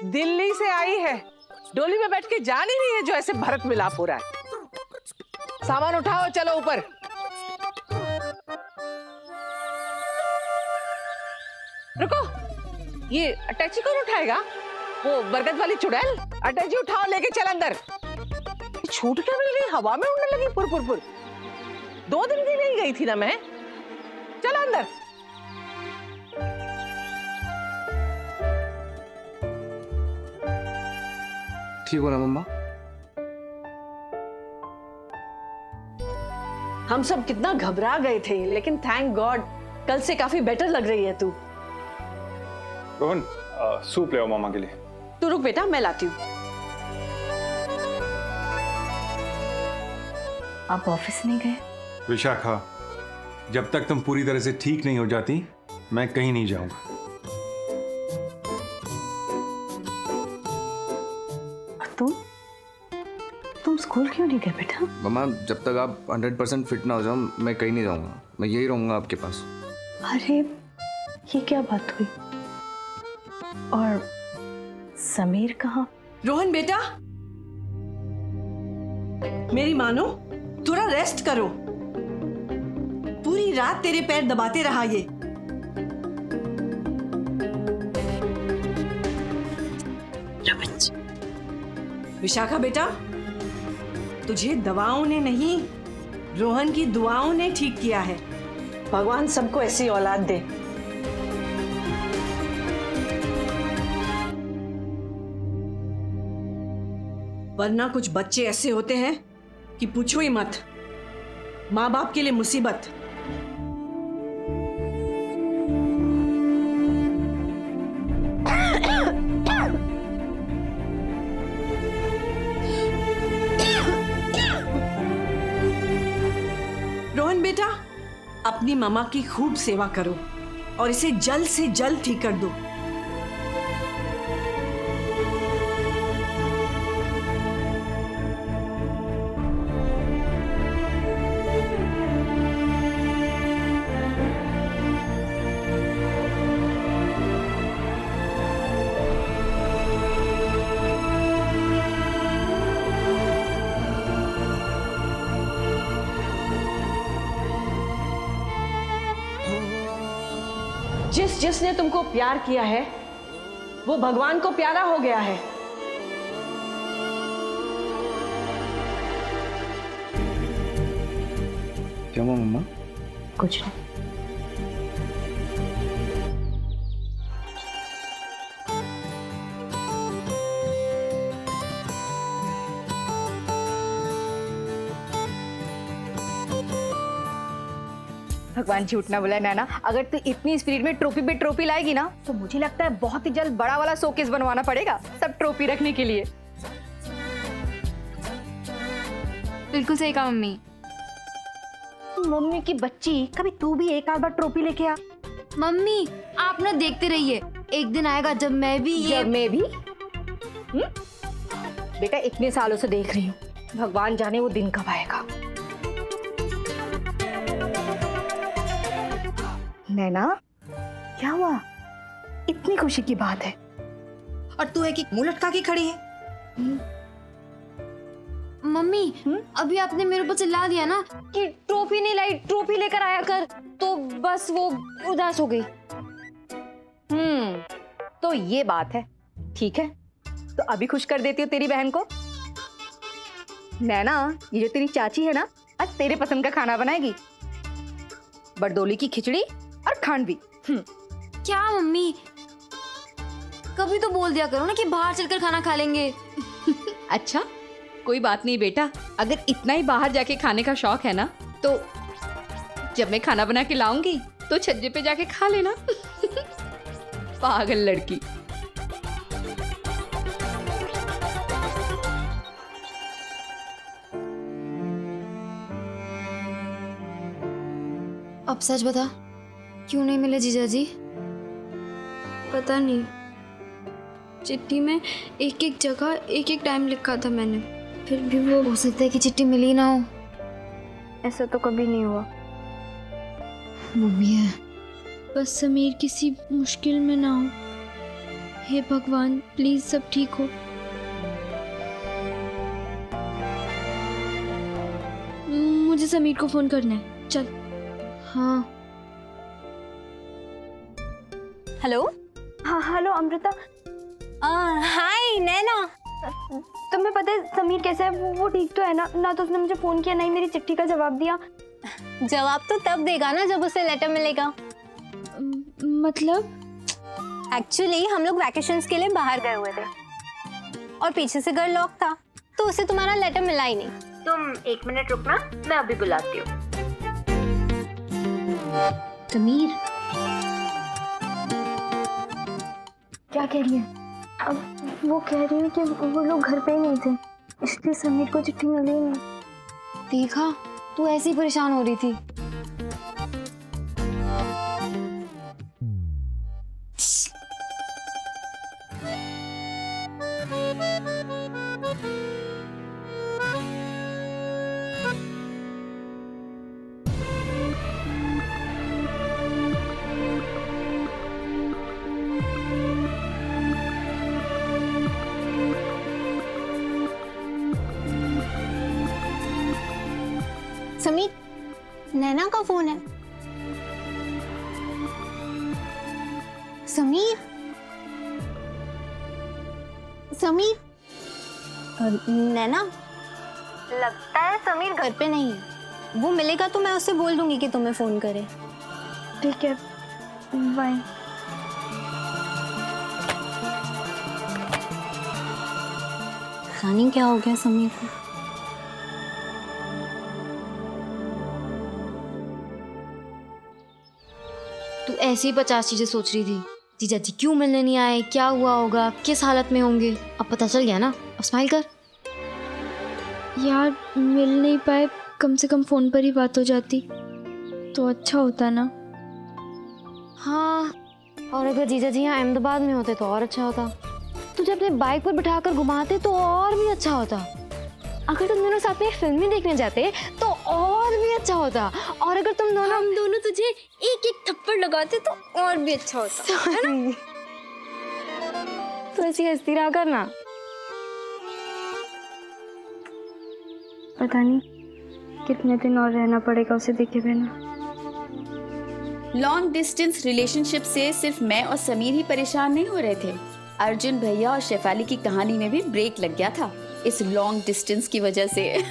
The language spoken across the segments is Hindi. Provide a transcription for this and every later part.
दिल्ली से आई है, डोली में बैठ के जान ही नहीं है जो ऐसे भरत मिलाप हो रहा है। सामान उठाओ, चलो ऊपर। रुको, ये अटैची कौन उठाएगा? वो बरगद वाली चुड़ैल? अटैची उठाओ, लेके चल अंदर। छूट क्या मिल गई, हवा में उड़ने लगी पुर पुर पुर। 2 दिन की नहीं गई थी ना मैं। चलो अंदर। ठीक हो ना मम्मा? हम सब कितना घबरा गए थे, लेकिन थैंक गॉड कल से काफी बेटर लग रही है तू। रोहन, सूप ले आओ मामा के लिए। तू रुक बेटा, मैं लाती हूँ। आप ऑफिस नहीं गए? विशाखा, जब तक तुम पूरी तरह से ठीक नहीं हो जाती मैं कहीं नहीं जाऊंगा। तुम स्कूल क्यों नहीं गए बेटा? मम्मा, जब तक आप 100% फिट ना हो जाओ मैं कहीं नहीं जाऊंगा। मैं यही रहूंगा आपके पास। अरे ये क्या बात हुई? और समीर कहाँ? रोहन बेटा, मेरी मानो, थोड़ा रेस्ट करो। पूरी रात तेरे पैर दबाते रहा ये। विशाखा बेटा, तुझे दवाओं ने नहीं, रोहन की दुआओं ने ठीक किया है। भगवान सबको ऐसी औलाद दे। वरना कुछ बच्चे ऐसे होते हैं कि पूछो ही मत, माँ बाप के लिए मुसीबत। रोहन बेटा, अपनी मामा की खूब सेवा करो और इसे जल्द से जल्द ठीक कर दो। जिसने तुमको प्यार किया है वो भगवान को प्यारा हो गया है। क्या हुआ मम्मा? कुछ नहीं। भगवान झूठ ना बोला नैना, अगर तू इतनी स्पीड में ट्रॉफी पे ट्रॉफी लाएगी ना तो मुझे लगता है बहुत ही जल्द बड़ा वाला शोकेस बनवाना पड़ेगा सब ट्रॉफी रखने के लिए। बिल्कुल सही कहा मम्मी। मम्मी की बच्ची, कभी तू भी एक आध बार ट्रॉफी लेके आ। मम्मी आप ना देखते रहिए, एक दिन आएगा जब मैं भी बेटा इतने सालों से देख रही हूँ, भगवान जाने वो दिन कब आएगा। नैना क्या हुआ? इतनी खुशी की बात है और तू है कि मुंह लटका के खड़ी है। मम्मी अभी आपने मेरे ऊपर चिल्ला दिया ना कि ट्रॉफी नहीं लाई, ट्रॉफी लेकर आया कर, तो बस वो उदास हो गई। तो ये बात है, ठीक है तो अभी खुश कर देती हूँ तेरी बहन को। नैना, ये जो तेरी चाची है ना, आज तेरे पसंद का खाना बनाएगी, बरदोली की खिचड़ी और खांडवी। क्या मम्मी, कभी तो बोल दिया करो ना कि बाहर चलकर खाना खा लेंगे। अच्छा कोई बात नहीं बेटा, अगर इतना ही बाहर जाके खाने का शौक है ना तो जब मैं खाना बना के लाऊंगी तो छज्जे पे जाके खा लेना। पागल लड़की। अब सच बता, क्यों नहीं मिले जीजा जी? पता नहीं, चिट्ठी में एक एक जगह एक एक टाइम लिखा था मैंने, फिर भी वो हो सकता है कि चिट्ठी मिली ना हो। ऐसा तो कभी नहीं हुआ। मम्मी है, बस समीर किसी मुश्किल में ना हो, हे भगवान प्लीज सब ठीक हो। मुझे समीर को फोन करना है, चल। हाँ हेलो। हाँ हेलो अमृता। हाय नैना। तुम्हें पता है समीर कैसा है? वो ठीक तो है ना? ना तो उसने मुझे फोन किया, ना ही मेरी चिट्ठी का जवाब दिया। जवाब तो तब देगा ना जब उसे लेटर मिलेगा। मतलब? एक्चुअली हम लोग वैकेशंस के लिए बाहर गए हुए थे और पीछे से घर लॉक था, तो उसे तुम्हारा लेटर मिला ही नहीं। तुम 1 मिनट रुकना, मैं अभी बुलाती हूँ। समीर क्या कह रही है? अब वो कह रही है कि वो लोग घर पे ही नहीं थे, इसलिए समीर को चिट्ठी मिली ही नहीं। देखा, तू ऐसे ही परेशान हो रही थी। समीर, नैना का फोन है। समीर, समीर, नैना, लगता है समीर घर पे नहीं है। वो मिलेगा तो मैं उससे बोल दूंगी कि तुम्हें फोन करे। ठीक है, बाय। पता नहीं क्या हो गया समीर को। तू ऐसी 50 चीजें सोच रही थी। जीजा जी क्यों मिलने नहीं आए, क्या हुआ होगा, किस हालत में होंगे। अब पता चल गया ना, अब स्माइल कर। यार मिल नहीं पाए, कम से कम फोन पर ही बात हो जाती तो अच्छा होता ना। हाँ, और अगर जीजा जी यहाँ अहमदाबाद में होते तो और अच्छा होता। तुझे अपने बाइक पर बिठाकर घुमाते तो और भी अच्छा होता। अगर तुम दोनों साथ में फिल्म ही देखने जाते तो और भी अच्छा होता। और अगर तुम दोनों, हम दोनों तुझे एक एक थप्पड़ लगाते तो और भी अच्छा होता, है ना? तो ऐसी हंसती रहा करना। पता नहीं कितने दिन और रहना पड़ेगा उसे देखे बिना। लॉन्ग डिस्टेंस रिलेशनशिप से सिर्फ मैं और समीर ही परेशान नहीं हो रहे थे, अर्जुन भैया और शेफाली की कहानी में भी ब्रेक लग गया था इस लॉन्ग डिस्टेंस की वजह से।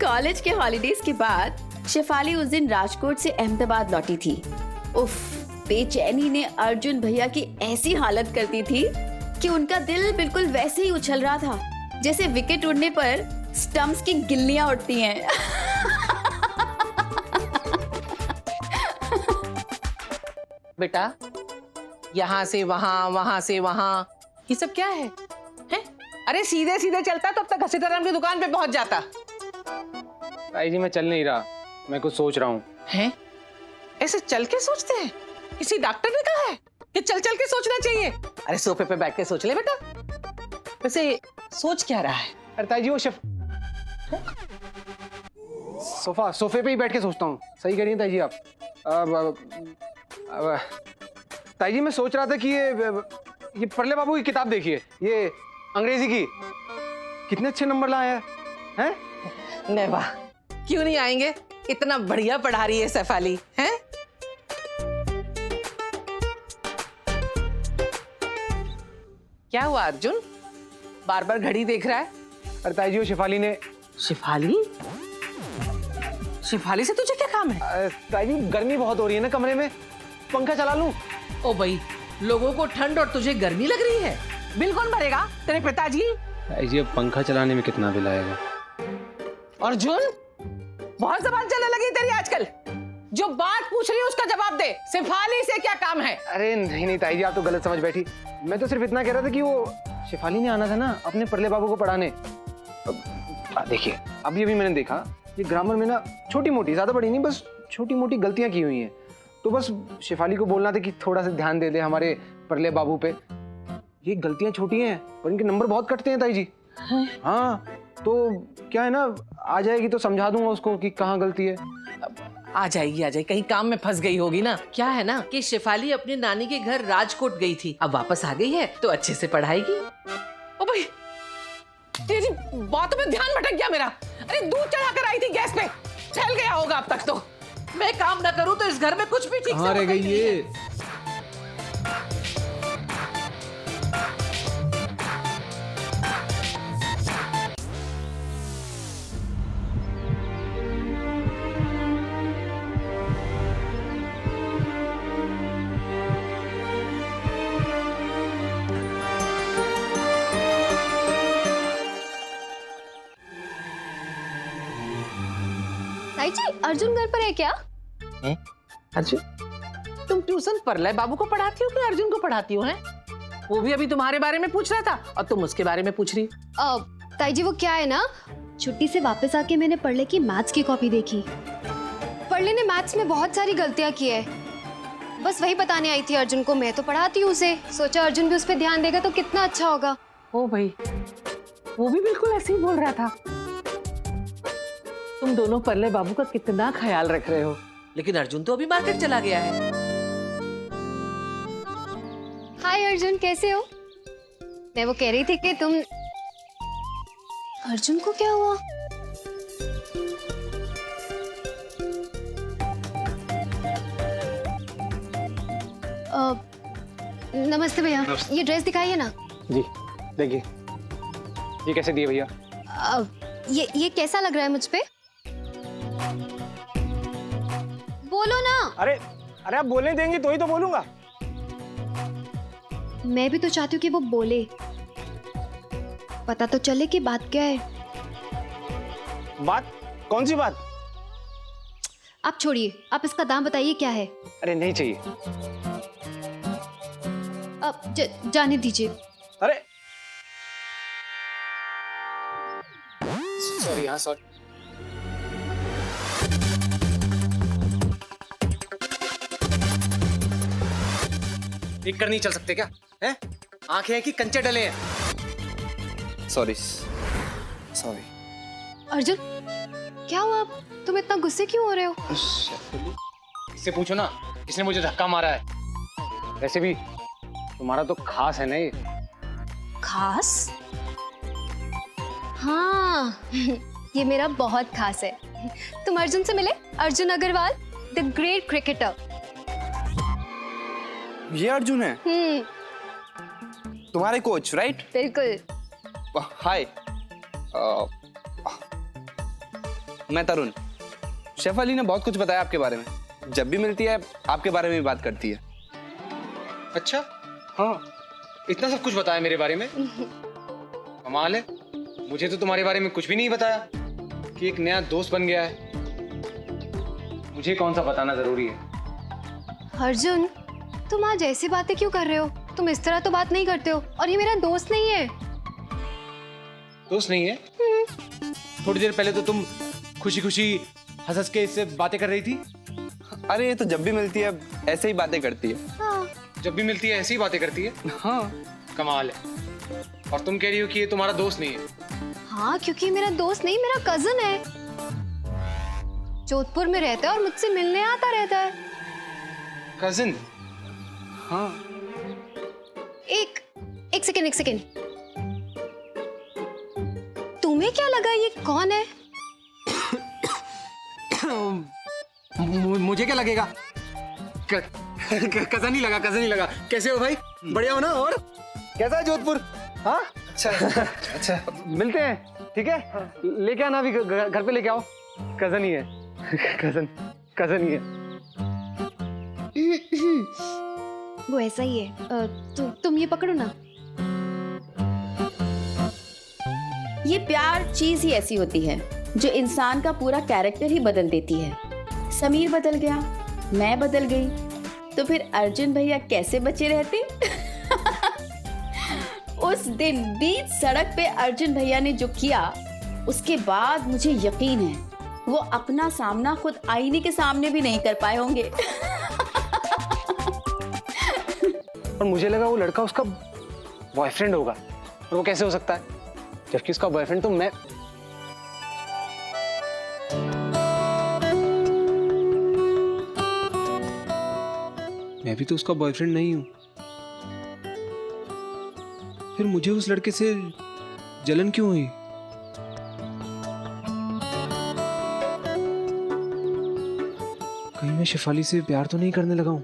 कॉलेज के हॉलीडेज के बाद शेफाली उस दिन राजकोट से अहमदाबाद लौटी थी। उफ, बेचैनी ने अर्जुन भैया की ऐसी हालत कर दी थी कि उनका दिल बिल्कुल वैसे ही उछल रहा था जैसे विकेट उड़ने पर स्टंप्स की गिल्लियां उड़ती हैं। बेटा, यहाँ से वहाँ, वहाँ से वहाँ, ये सब क्या है? हैं? अरे सीधे सीधे चलता तब तक घसीटाराम की दुकान पे पहुंच जाता। ताई जी मैं चल नहीं रहा, मैं कुछ सोच रहा हूँ। हैं? ऐसे चल के सोचते हैं? किसी डॉक्टर ने कहा है कि चल चल के सोचना चाहिए? अरे सोफे पे बैठ के सोच ले बेटा। वैसे सोच क्या रहा है? अरे ताई जी वो सोफे पे ही बैठ के सोचता हूँ। सही कह रही हैं ताई जी आप। ताई जी मैं सोच रहा था कि ये परले बाबू की किताब देखिए, ये अंग्रेजी की, कितने अच्छे नंबर लाए हैं। नहीं वाह, क्यों नहीं आएंगे? इतना बढ़िया पढ़ा रही है शेफाली, हैं? क्या हुआ अर्जुन? बार बार घड़ी देख रहा है? अरे ताई जी वो शेफाली ने। शेफाली? शेफाली से तुझे क्या काम है? ताई जी गर्मी बहुत हो रही है ना कमरे में, पंखा चला लूं? ओ भाई, लोगों को ठंड और तुझे गर्मी लग रही है। बिल कौन भरेगा? तेरे पिताजी? ताई जी अब पंखा चलाने में कितना बिल आएगा? अर्जुन, बहुत जबान चलने लगी तेरी आजकल। जो बात पूछ रही है उसका जवाब दे। शेफाली से क्या काम है? अरे नहीं नहीं ताई जी आप तो गलत समझ बैठी। मैं तो सिर्फ इतना कह रहा था कि वो शेफाली ने आना था ना अपने परले बाबू को पढ़ाने। देखिए अभी अभी मैंने देखा ये ग्रामर में ना छोटी मोटी, ज्यादा बड़ी नहीं, बस छोटी मोटी गलतियां की हुई हैं। तो बस शेफाली को बोलना था कि थोड़ा सा ध्यान दे दे हमारे परले बाबू पे। ये गलतियां छोटी हैं पर इनके नंबर बहुत कटते हैं ताई जी। हाँ तो क्या है ना, आ जाएगी तो समझा दूंगा उसको कि कहाँ गलती है। आ जाएगी कहीं काम में फंस गई होगी ना। क्या है ना कि शेफाली अपनी नानी के घर राजकोट गई थी, अब वापस आ गई है तो अच्छे से पढ़ाएगी। ओ भाई तेरी बातों में ध्यान भटक गया मेरा। अरे दूध चढ़ा कर आई थी गैस पे, फैल गया होगा अब तक तो। मैं काम ना करूं तो इस घर में कुछ भी ठीक से कहाँ रह होता ही गई नहीं है। ये? ताई जी अर्जुन घर पर है क्या? अर्जुन, तुम ट्यूशन परलय बाबू को पढ़ाती हो कि अर्जुन को पढ़ाती हो? हैं वो भी अभी तुम्हारे बारे में पूछ रहा था और तुम उसके बारे में पूछ रही। ताई जी वो क्या है ना, छुट्टी से वापस आके मैंने पढ़ले की मैथ्स की कॉपी देखी। पढ़ले ने मैथ्स में बहुत सारी गलतियां की है, बस वही बताने आई थी अर्जुन को। मैं तो पढ़ाती हूँ उसे, सोचा अर्जुन भी उस पर ध्यान देगा तो कितना अच्छा होगा। ओ भाई वो भी बिल्कुल ऐसे ही बोल रहा था। तुम दोनों परले बाबू का कितना ख्याल रख रहे हो। लेकिन अर्जुन तो अभी मार्केट चला गया है। हाय अर्जुन, कैसे हो? मैं वो कह रही थी कि तुम अर्जुन को क्या हुआ? नमस्ते भैया, ये ड्रेस दिखाइए ना। जी देखिए, ये कैसे दिए भैया? ये कैसा लग रहा है मुझ पे? बोलो ना। अरे अरे आप बोलने देंगे तो ही तो बोलूंगा। मैं भी तो चाहती हूँ कि वो बोले, पता तो चले कि बात क्या है। बात? कौन सी बात? आप छोड़िए, आप इसका दाम बताइए क्या है। अरे नहीं चाहिए। अब जाने दीजिए। अरे सॉरी, हाँ सॉरी। देख कर नहीं चल सकते क्या? हैं? आंखें हैं कि कंचे डले हैं? Sorry sorry. अर्जुन क्या हुआ, तुम इतना गुस्से क्यों हो रहे हो? इससे पूछो ना, किसने मुझे धक्का मारा है। वैसे भी तुम्हारा तो खास है ना ये। खास? हाँ ये मेरा बहुत खास है। तुम अर्जुन से मिले? Arjun Agarwal, the great cricketer. ये अर्जुन है तुम्हारे कोच, राइट? बिल्कुल। हाय, मैं तरुण। शेफाली ने बहुत कुछ बताया आपके बारे में, जब भी मिलती है आपके बारे में बात करती है। अच्छा हाँ, इतना सब कुछ बताया मेरे बारे में? कमाल है, मुझे तो तुम्हारे बारे में कुछ भी नहीं बताया कि एक नया दोस्त बन गया है। मुझे कौन सा बताना जरूरी है? अर्जुन तुम आज ऐसी बातें क्यों कर रहे हो? तुम इस तरह तो बात नहीं करते हो, और ये मेरा दोस्त नहीं है। दोस्त नहीं है? थोड़ी देर पहले तो तुम खुशी खुशी हंस हंस के इससे बातें कर रही थी। अरे ये तो जब भी मिलती है ऐसे ही बातें करती है। हाँ। जब भी मिलती है ऐसी ही बातें करती है? हाँ। कमाल है। और तुम कह रही हो कि ये तुम्हारा दोस्त नहीं है? हाँ क्योंकि मेरा दोस्त नहीं, मेरा कजन है। जोधपुर में रहता है और मुझसे मिलने आता रहता है। कजिन? हाँ। एक सेकेंड। तुम्हें क्या लगा ये कौन है? मुझे क्या लगेगा? कजन ही लगा। कैसे हो भाई? बढ़िया हो ना? और कैसा है जोधपुर? हाँ अच्छा मिलते हैं, ठीक है? लेके आना अभी, घर पे लेके आओ। कजन ही है। कजन ही है। वो ऐसा ही है। तुम ये पकड़ो ना। ये प्यार चीज ही ऐसी होती है जो इंसान का पूरा कैरेक्टर ही बदल देती है। समीर बदल गया, मैं बदल गई, तो फिर अर्जुन भैया कैसे बचे रहते? उस दिन बीच सड़क पे अर्जुन भैया ने जो किया, उसके बाद मुझे यकीन है वो अपना सामना खुद आईने के सामने भी नहीं कर पाए होंगे। और मुझे लगा वो लड़का उसका बॉयफ्रेंड होगा, और वो कैसे हो सकता है जबकि उसका बॉयफ्रेंड तो मैं। मैं भी तो उसका बॉयफ्रेंड नहीं हूं, फिर मुझे उस लड़के से जलन क्यों हुई? कहीं मैं शेफाली से प्यार तो नहीं करने लगा हूं?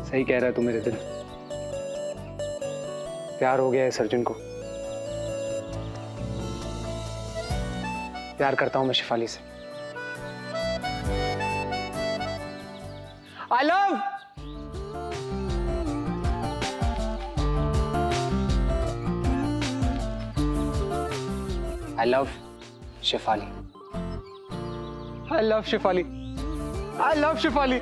सही कह रहा है तू मेरे दिल, प्यार हो गया है सर्जन को। प्यार करता हूं मैं शेफाली से। I love Shefali. I love Shefali. I love Shefali.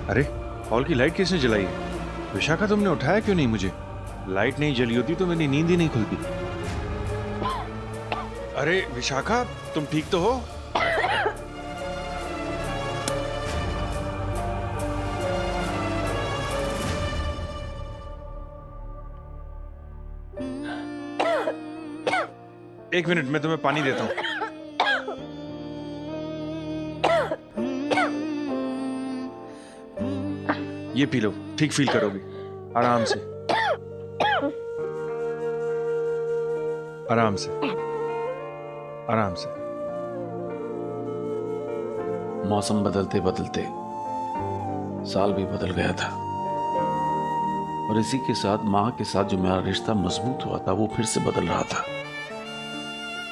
अरे हॉल की लाइट किसने जलाई है? विशाखा, तुमने उठाया क्यों नहीं मुझे? लाइट नहीं जली होती तो मेरी नींद ही नहीं खुलती। अरे विशाखा, तुम ठीक तो हो? एक मिनट, मैं तुम्हें पानी देता हूं। ये पी लो, ठीक फील करोगे। आराम से, आराम से, आराम से। मौसम बदलते बदलते साल भी बदल गया था और इसी के साथ माँ के साथ जो मेरा रिश्ता मजबूत हुआ था वो फिर से बदल रहा था।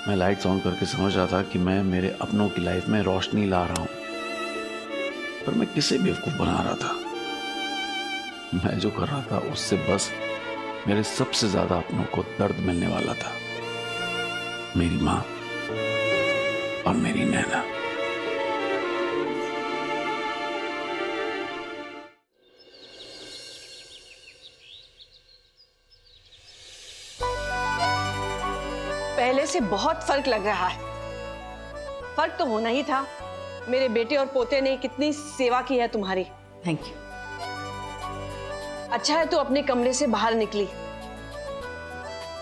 मैं लाइट्स ऑन करके समझ रहा था कि मैं मेरे अपनों की लाइफ में रोशनी ला रहा हूं, पर मैं किसे बेवकूफ बना रहा था। मैं जो कर रहा था उससे बस मेरे सबसे ज्यादा अपनों को दर्द मिलने वाला था, मेरी माँ और मेरी नैना। पहले से बहुत फर्क लग रहा है। फर्क तो होना ही था। मेरे बेटे और पोते ने कितनी सेवा की है तुम्हारी। Thank you. अच्छा है तू अपने कमरे से बाहर निकली।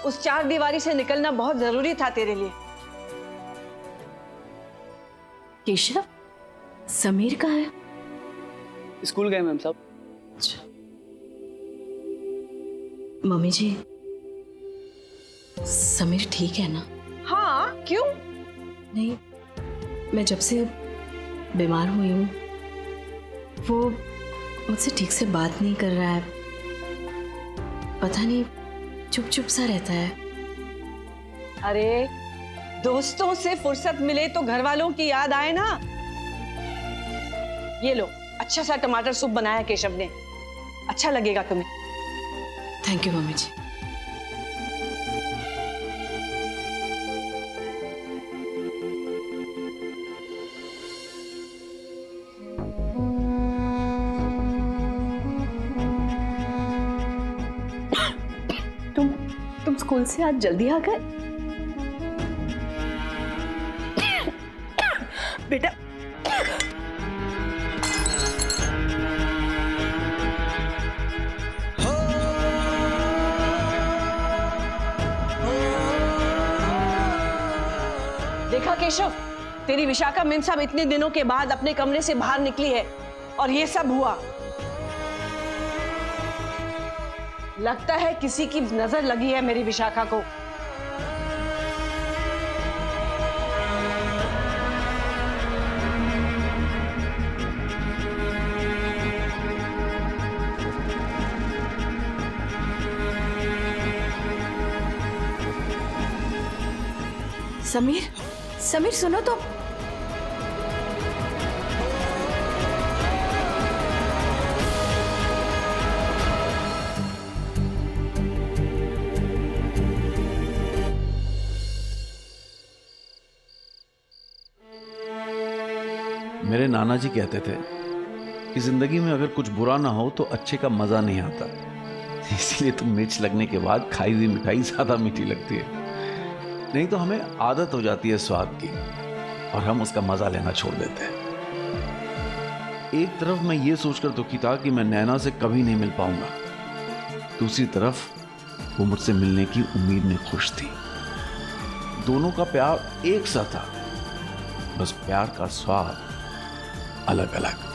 उस चार दीवारी से निकलना बहुत जरूरी था तेरे लिए। केशव, समीर कहाँ है? स्कूल गए मैम साहब। अच्छा। मम्मी जी, समीर ठीक है ना? हाँ, क्यों? नहीं, मैं जब से बीमार हुई हूँ वो मुझसे ठीक से बात नहीं कर रहा है। पता नहीं, चुप चुप सा रहता है। अरे दोस्तों से फुर्सत मिले तो घर वालों की याद आए ना। ये लो, अच्छा सा टमाटर सूप बनाया केशव ने, अच्छा लगेगा तुम्हें। थैंक यू मम्मी जी। तुम स्कूल से आज जल्दी आ गए? बेटा, देखा केशव, तेरी विशाखा मेम साहब इतने दिनों के बाद अपने कमरे से बाहर निकली है और ये सब हुआ। लगता है किसी की नजर लगी है मेरी विशाखा को। समीर, समीर सुनो तो। मेरे नाना जी कहते थे कि जिंदगी में अगर कुछ बुरा ना हो तो अच्छे का मजा नहीं आता, इसीलिए तो मिर्च लगने के बाद खाई हुई मिठाई ज्यादा मीठी लगती है। नहीं तो हमें आदत हो जाती है स्वाद की और हम उसका मजा लेना छोड़ देते हैं। एक तरफ मैं ये सोचकर दुखी था कि मैं नैना से कभी नहीं मिल पाऊंगा, दूसरी तरफ वो मुझसे मिलने की उम्मीद में खुश थी। दोनों का प्यार एक सा था, बस प्यार का स्वाद अलग अलग।